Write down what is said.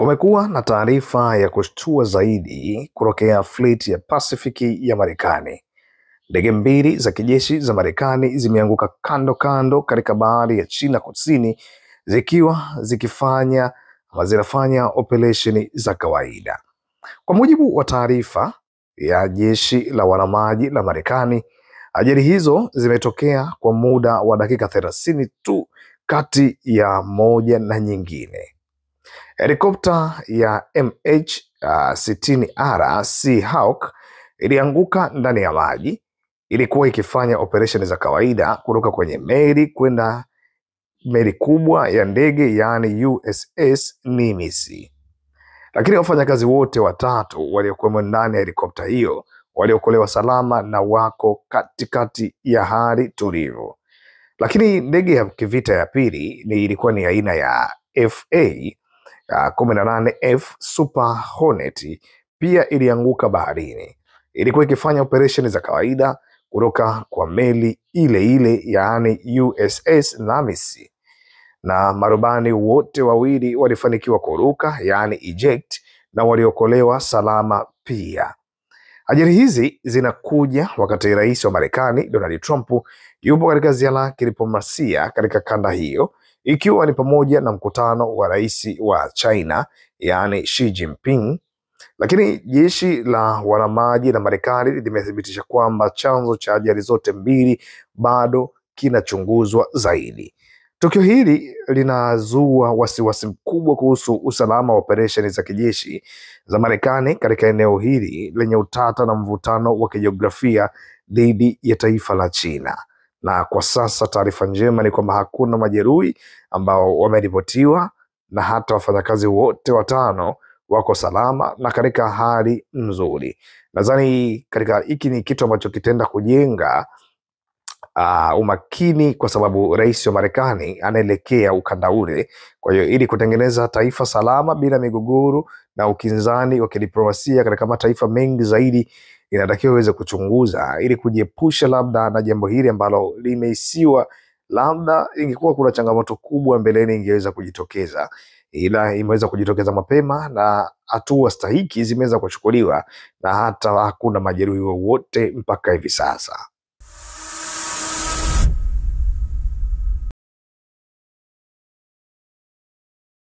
Kumekuwa na taarifa ya kushtua zaidi kutokea fleet ya Pacific ya Marekani. Ndege mbili za kijeshi za Marekani zimeanguka kando kando katika bahari ya China Kusini zikiwa zinafanya operesheni za kawaida. Kwa mujibu wa taarifa ya jeshi la wanamaji la Marekani, ajali hizo zimetokea kwa muda wa dakika 30 tu kati ya moja na nyingine. Helikopta ya MH-60R Seahawk ilianguka ndani ya maji. Ilikuwa ikifanya operesheni za kawaida kutoka kwenye meli kwenda meli kubwa ya ndege yaani USS Nimitz. Lakini wafanyakazi wote watatu waliokuwa ndani ya helikopta hiyo waliokolewa salama na wako katikati ya hali tulivu. Lakini ndege ya kivita ya pili ilikuwa ni aina ya FA-18F Super Hornet pia ilianguka baharini. Ilikuwa ikifanya operesheni za kawaida kutoka kwa meli ile ile yaani USS Nimitz, na marubani wote wawili walifanikiwa kuruka yaani eject na waliokolewa salama pia. Ajali hizi zinakuja wakati rais wa Marekani Donald Trump yupo katika ziara ya kidiplomasia katika kanda hiyo, ikiwa ni pamoja na mkutano wa rais wa China yaani Xi Jinping. Lakini jeshi la wanamaji la Marekani limethibitisha kwamba chanzo cha ajali zote mbili bado kinachunguzwa zaidi. Tukio hili linazua wasiwasi mkubwa kuhusu usalama wa operesheni za kijeshi za Marekani katika eneo hili lenye utata na mvutano wa kijiografia dhidi ya taifa la China. Na kwa sasa taarifa njema ni kwamba hakuna majeruhi ambao wameripotiwa na hata wafanyakazi wote watano wako salama na katika hali nzuri. Nadhani katika hiki ni kitu ambacho kitenda kujenga umakini, kwa sababu rais wa Marekani anaelekea ukanda ule. Kwa hiyo ili kutengeneza taifa salama bila migogoro na ukinzani wa kidiplomasia katika mataifa mengi zaidi, inatakiwa iweze kuchunguza ili kujiepusha labda na jambo hili ambalo limehisiwa labda ingekuwa kuna changamoto kubwa mbeleni ingeweza kujitokeza, ila imeweza kujitokeza mapema na hatua stahiki zimeweza kuchukuliwa na hata hakuna majeruhi wowote mpaka hivi sasa.